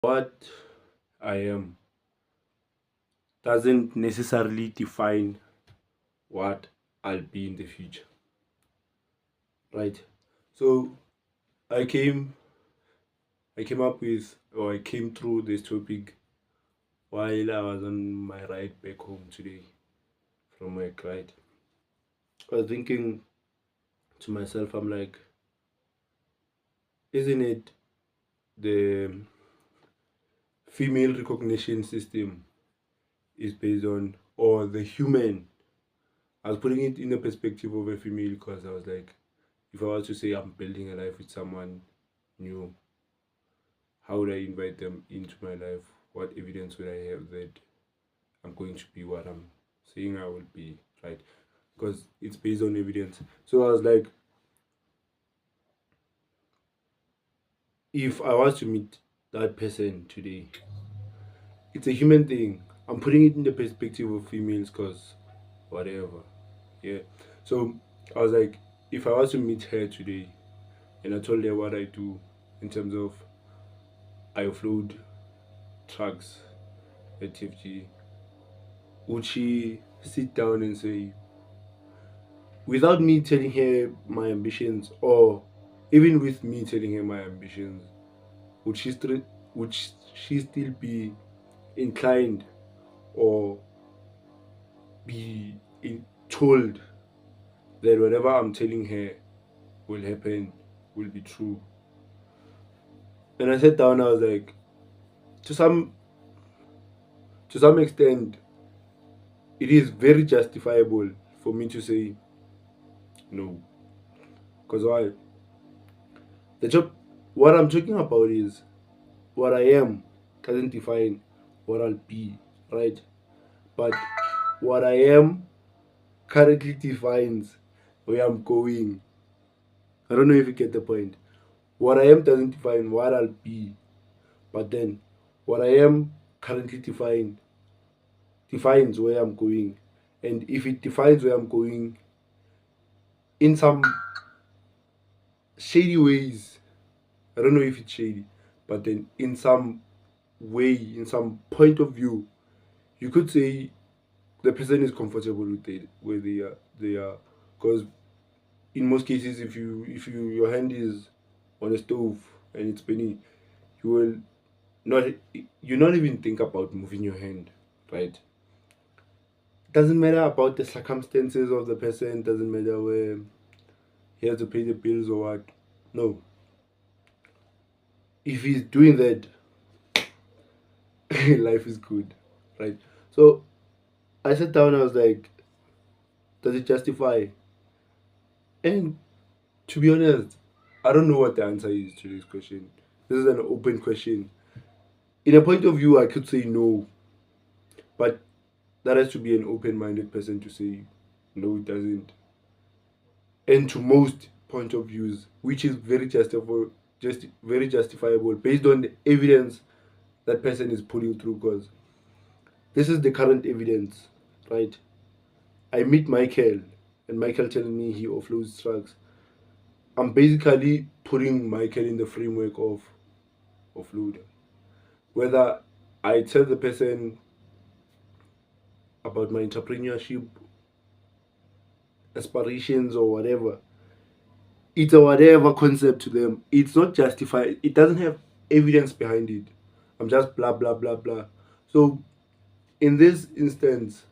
What I am doesn't necessarily define what I'll be in the future, right? So I came I came up with, or I came through this topic while I was on my ride back home today from work, right? I was thinking to myself, I'm like, isn't it the female recognition system is based on, or the human? I was putting it in the perspective of a female because I was like, if I was to say I'm building a life with someone new, how would I invite them into my life? What evidence would I have that I'm going to be what I'm saying I will be, right? Because it's based on evidence. So I was like, if I was to meet that person today, it's a human thing. I'm putting it in the perspective of females because whatever. Yeah. So I was like, if I was to meet her today and I told her what I do in terms of I offload trucks at TFG, would she sit down and say, without me telling her my ambitions, or even with me telling her my ambitions, would she still be inclined or be told that whatever I'm telling her will happen, will be true? And I sat down, I was like, to some extent, it is very justifiable for me to say no. Because why? The job, what I'm talking about is what I am doesn't define what I'll be, right? But what I am currently defines where I'm going. I don't know if you get the point. What I am doesn't define what I'll be, but then what I am currently defines where I'm going. And if it defines where I'm going in some shady ways, I don't know if it's shady, but then in some way, in some point of view, you could say the person is comfortable with it, where they are, because in most cases, if your hand is on a stove and it's burning, you will not you not even think about moving your hand, right? Doesn't matter about the circumstances of the person, doesn't matter where he has to pay the bills or what. No, if he's doing that, life is good, right? So I sat down, I was like, does it justify? And to be honest, I don't know what the answer is to this question. This is an open question. In a point of view, I could say no, but that has to be an open-minded person to say no, it doesn't. And to most point of views, which is very justifiable based on the evidence that person is putting through. Because this is the current evidence, right? I meet Michael, and Michael telling me he offloads trucks. I'm basically putting Michael in the framework of offloader. Whether I tell the person about my entrepreneurship aspirations or whatever, it's a whatever concept to them. It's not justified. It doesn't have evidence behind it. I'm just blah blah blah blah. So in this instance,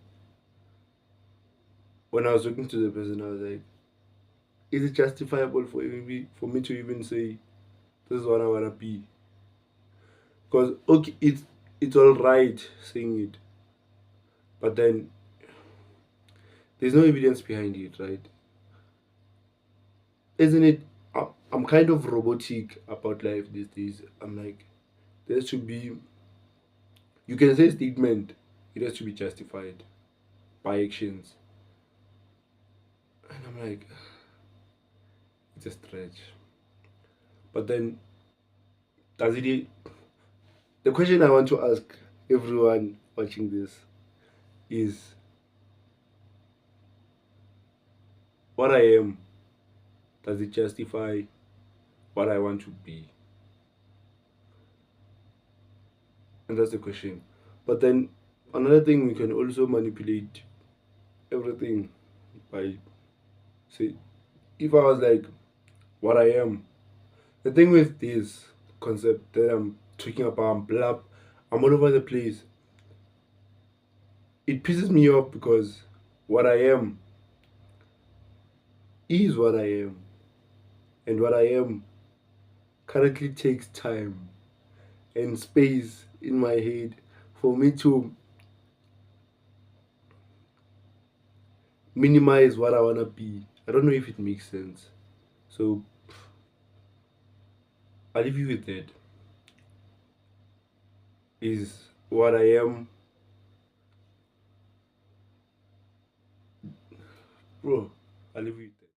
when I was talking to the person, I was like, is it justifiable for me to even say this is what I wanna be? Because okay, it's all right saying it, but then there's no evidence behind it, right? Isn't it? I'm kind of robotic about life these days. I'm like, there should be. You can say statement. It has to be justified by actions, and I'm like, it's a stretch. But then, does it? The question I want to ask everyone watching this is, what I am, does it justify what I want to be? And that's the question. But then another thing, we can also manipulate everything by, say, if I was like what I am. The thing with this concept that I'm talking about, I'm all over the place. It pisses me off because what I am is what I am, and what I am currently takes time and space in my head for me to minimize what I wanna be. I don't know if it makes sense. So I'll leave you with that. Is what I am, bro. I'll leave you.